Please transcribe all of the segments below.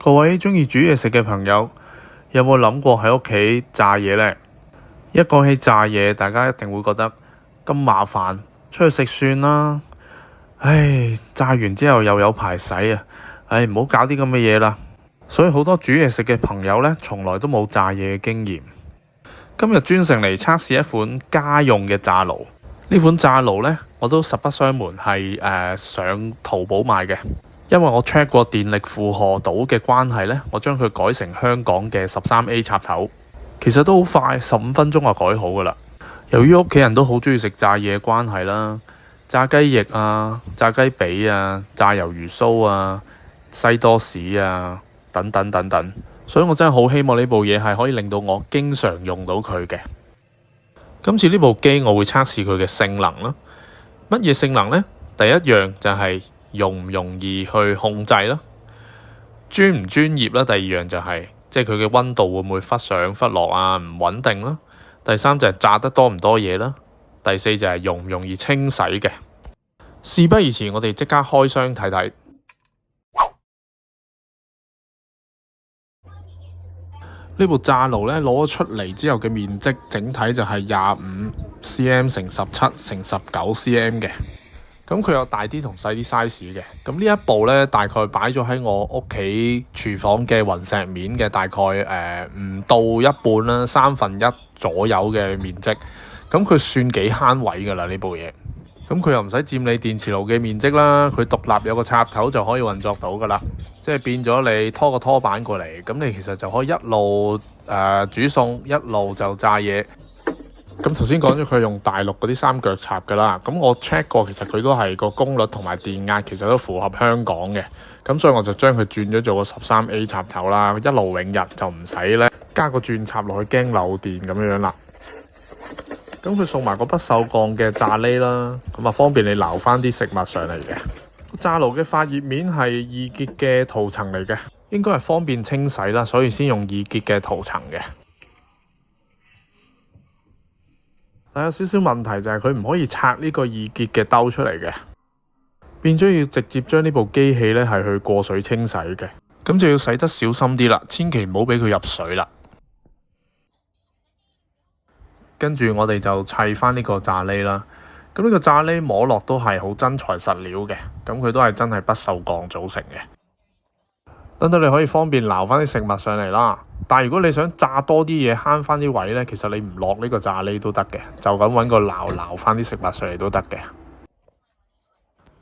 各位鍾意煮嘢食嘅朋友，有冇諗過喺屋企炸嘢呢？一講起炸嘢，大家一定會覺得咁麻煩，出去食算啦。唉，炸完之後又有排洗啊！唉，唔好搞啲咁嘅嘢啦。所以好多煮嘢食嘅朋友呢，從來都冇炸嘢嘅經驗。今日專程嚟測試一款家用嘅炸爐。呢款炸爐呢，我都實不相瞞係上淘寶買嘅。因為我 check 過電力負荷到嘅關係呢，我將佢改成香港嘅13A 插頭，其實都好快，15分鐘就改好噶啦。由於屋企人都好中意食炸嘢嘅關係啦，炸雞翼啊、炸雞髀啊、炸魷魚鬚啊、西多士啊等等等等，所以我真係好希望呢部嘢係可以令到我經常用到佢嘅。今次呢部機我會測試佢嘅性能啦。乜嘢性能呢？第一樣就係容唔容易去控制啦，專唔專業啦。第二樣就係即係佢嘅溫度會唔會忽上忽落啊，唔穩定啦。第三就係炸得多唔多嘢啦。第四就係容唔容易清洗嘅。事不宜遲，我哋即刻開箱睇睇。呢部炸爐呢，攞咗出嚟之後嘅面積整體就係25cm 乘17乘19 cm 嘅。咁佢有大啲同細啲 size 嘅，咁呢一部呢，大概擺咗喺我屋企廚房嘅雲石面嘅大概唔到一半啦，1/3左右嘅面積，咁佢算幾慳位㗎啦呢部嘢。咁佢又唔使佔你電磁爐嘅面積啦，佢獨立有個插頭就可以運作到㗎啦，即係變咗你拖個拖板過嚟，咁你其實就可以一路煮餸，一路就炸嘢。咁頭先講咗佢係用大陸嗰啲三腳插㗎啦，咁我 check 過，其實佢都係個功率同埋電壓其實都符合香港嘅，咁所以我就將佢轉咗做個13A 插頭啦，一勞永逸就唔使咧加個轉插落去驚漏電咁樣啦。咁佢送埋個不鏽鋼嘅炸喱啦，咁啊方便你撈翻啲食物上嚟嘅。炸爐嘅發熱面係易潔嘅塗層嚟嘅，應該係方便清洗啦，所以先用易潔嘅塗層嘅。但有少少問題就係佢唔可以拆呢個易潔嘅兜出嚟嘅，變咗要直接將呢部機器呢係去過水清洗嘅，咁就要洗得小心啲啦，千祈唔好俾佢入水啦。跟住我哋就砌翻呢個炸喱啦，咁呢個炸喱摸落都係好真材實料嘅，咁佢都係真係不鏽鋼組成嘅，等到你可以方便撈翻啲食物上嚟啦。但係如果你想炸多啲嘢，慳翻啲位呢，其實你唔落呢個炸喱都得嘅，就咁揾個撈翻啲食物上嚟都得嘅。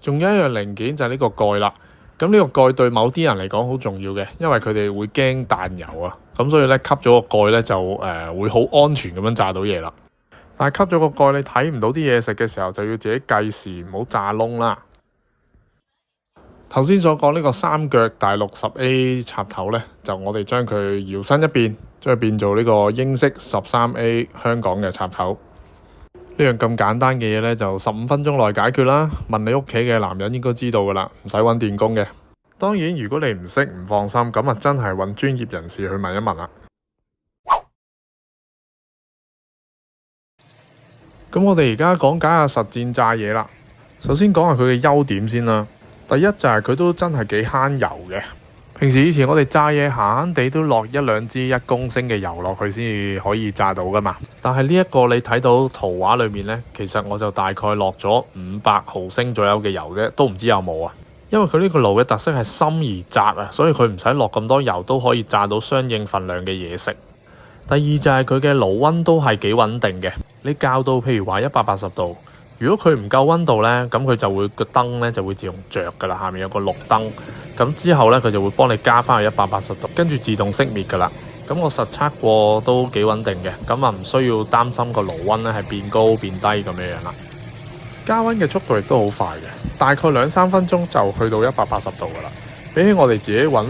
仲有一樣零件就係呢個蓋啦。咁呢個蓋對某啲人嚟講好重要嘅，因為佢哋會驚彈油啊，咁所以呢，吸咗個蓋呢，就會好安全咁樣炸到嘢啦。但係吸咗個蓋，你睇唔到啲嘢食嘅時候，就要自己計時，唔好炸窿啦。頭先所講呢個三腳大 60A 插頭呢，就我哋將佢搖身一變，將佢變做呢個英式13A 香港嘅插頭。呢樣咁簡單嘅嘢呢，就15分鐘內解決啦。問你屋企嘅男人應該知道㗎啦，唔使揾電工嘅。當然，如果你唔識唔放心，咁啊真係揾專業人士去問一問啦。咁我哋而家講解下實戰炸嘢啦。首先講下佢嘅優點先啦。第一就係佢都真係幾慳油嘅。平時以前我哋炸嘢閒閒地都落1-2支1公升嘅油落去先至可以炸到噶嘛。但係呢一個你睇到圖畫裏面呢，其實我就大概落咗500毫升左右嘅油啫，都唔知有冇啊。因為佢呢個爐嘅特色係深而窄啊，所以佢唔使落咁多油都可以炸到相應份量嘅嘢食。第二就係佢嘅爐溫都係幾穩定嘅。你校到譬如話180度。如果佢唔夠溫度呢，咁佢就會個燈呢就會自動着噶啦，下面有個綠燈，咁之後呢，佢就會幫你加翻去180度，跟住自動熄滅噶啦。咁我實測過都幾穩定嘅，咁啊唔需要擔心個爐溫呢係變高變低咁樣樣啦。加溫嘅速度亦都好快嘅，大概2-3分鐘就去到180度噶啦。比起我哋自己揾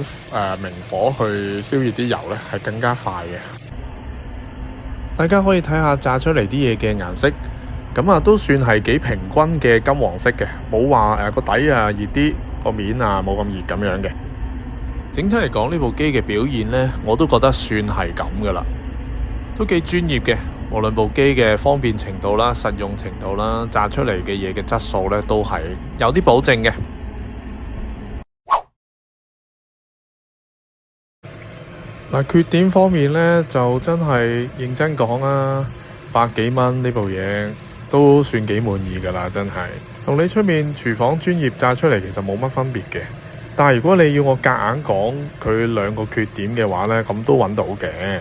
明火去燒熱啲油呢，係更加快嘅。大家可以睇下炸出嚟啲嘢嘅顏色。咁啊，都算係幾平均嘅金黃色嘅，冇話個底啊熱啲，個面啊冇咁熱咁樣嘅。整體嚟講，呢部機嘅表現呢，我都覺得算係咁噶啦，都幾專業嘅。無論部機嘅方便程度啦、實用程度啦、炸出嚟嘅嘢嘅質素呢，都係有啲保證嘅。嗱，缺點方面呢，就真係認真講啊，100幾蚊呢部嘢都算幾滿意㗎啦，真係同你出面廚房專業炸出嚟其實冇乜分別嘅。但係如果你要我夾硬講佢兩個缺點嘅話呢，咁都揾到嘅。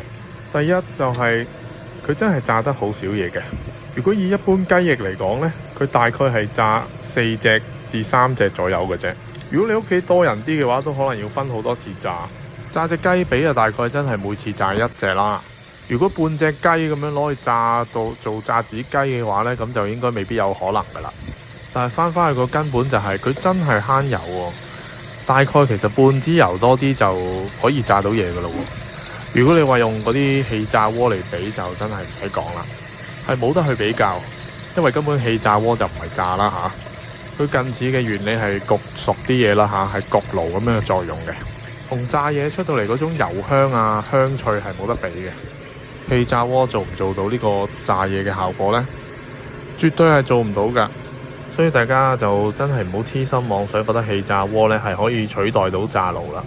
第一就係佢真係炸得好少嘢嘅。如果以一般雞翼嚟講呢，佢大概係炸4隻至3隻左右嘅啫。如果你屋企多人啲嘅話，都可能要分好多次炸。炸隻雞髀啊，大概真係每次炸1隻啦。如果半隻雞咁樣攞去炸到做炸子雞嘅話呢，咁就應該未必有可能噶啦。但係翻去個根本就係佢真係慳油喎。大概其實半支油多啲就可以炸到嘢噶咯喎。如果你話用嗰啲氣炸鍋嚟比，就真係唔使講啦，係冇得去比較，因為根本氣炸鍋就唔係炸啦嚇。佢近似嘅原理係焗熟啲嘢啦嚇，係焗爐咁樣嘅作用嘅。同炸嘢出到嚟嗰種油香啊香脆係冇得比嘅。氣炸鍋做唔做到呢個炸嘢嘅效果呢？絕對係做唔到噶。所以大家就真係唔好痴心妄想，覺得氣炸鍋呢係可以取代到炸爐啦。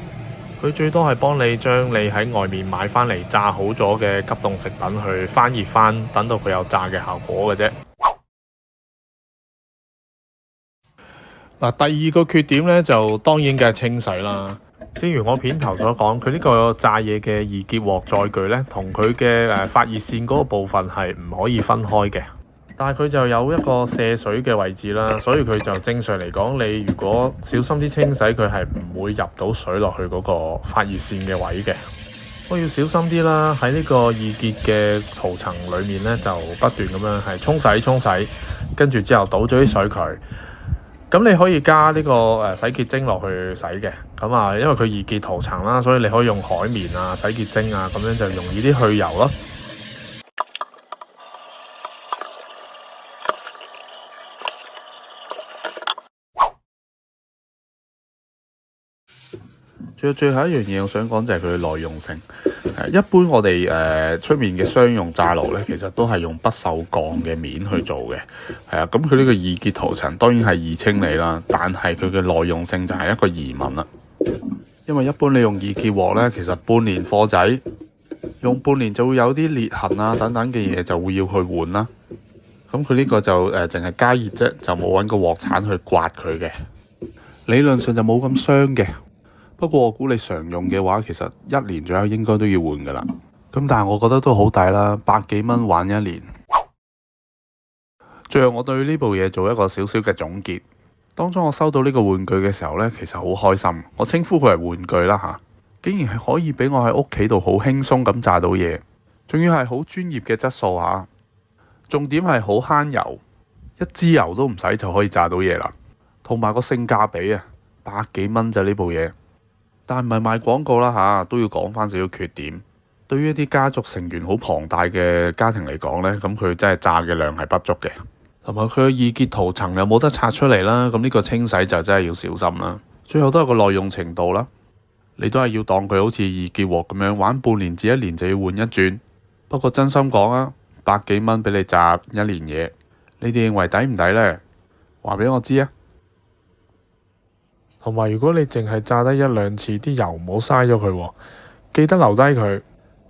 佢最多係幫你將你喺外面買翻嚟炸好咗嘅急凍食品去翻熱翻，等到佢有炸嘅效果嘅啫。嗱，第二個缺點呢，就當然梗係清洗啦。正如我片頭所講，佢呢個炸嘢嘅易潔鑊載具呢，同佢嘅發熱線嗰個部分係唔可以分開嘅。但係佢就有一個射水嘅位置啦，所以佢就正常嚟講，你如果小心啲清洗，佢係唔會入到水落去嗰個發熱線嘅位嘅。我要小心啲啦，喺呢個易潔嘅塗層裡面呢，就不斷咁樣係沖洗，跟住之後倒咗啲水佢。咁你可以加呢個洗潔精落去洗嘅。咁啊，因為佢易潔塗層啦，所以你可以用海綿啊、洗潔精啊，咁樣就容易啲去油咯。最後一樣嘢，我想講就係佢嘅耐用性。一般我哋出面嘅商用炸爐咧，其實都係用不鏽鋼嘅面去做嘅。係啊，咁佢呢個易潔塗層當然係易清理啦，但係佢嘅耐用性就係一個疑問啦。因為一般你用易潔鑊咧，其實半年貨仔用半年就會有啲裂痕啊等等嘅嘢，就會要去換啦。咁佢呢個就淨係加熱啫，就冇揾個鑊鏟去刮佢嘅。理論上就冇咁傷嘅。不過我估你常用嘅話，其實1年左右應該都要換噶啦。咁但係我覺得都好抵啦，100幾蚊玩1年。最後我對呢部嘢做一個小小嘅總結。當初我收到呢個玩具嘅時候呢，其實好開心。我稱呼佢係玩具啦嚇，竟然係可以俾我喺屋企度好輕鬆咁炸到嘢，仲要係好專業嘅質素嚇。重點係好慳油，1支油都唔使就可以炸到嘢啦。同埋個性價比啊，100幾蚊就呢部嘢。但唔係賣廣告啦嚇，都要講翻少少缺點。對於一啲家族成員好龐大嘅家庭嚟講呢，咁佢真係炸嘅量係不足嘅。同埋佢嘅易潔塗層又冇得拆出嚟啦，咁呢個清洗就真係要小心啦。最後都有個耐用程度啦，你都係要當佢好似易潔鑊咁樣玩半年至1年就要換一轉。不過真心講啊，100幾蚊俾你炸1年嘢，你哋認為抵唔抵呢？話俾我知啊！同埋如果你淨係炸得1、2次，啲油唔好嘥咗佢，記得留低佢，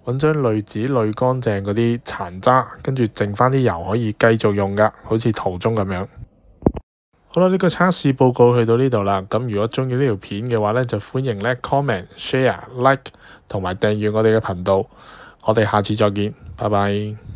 揾張濾紙濾乾淨嗰啲殘渣，跟住剩翻啲油可以繼續用噶，好似圖中咁樣。好啦，呢個測試報告去到呢度啦。咁如果中意呢條片嘅話呢，就歡迎咧 comment、share、like 同埋訂閱我哋嘅頻道。我哋下次再見，拜拜。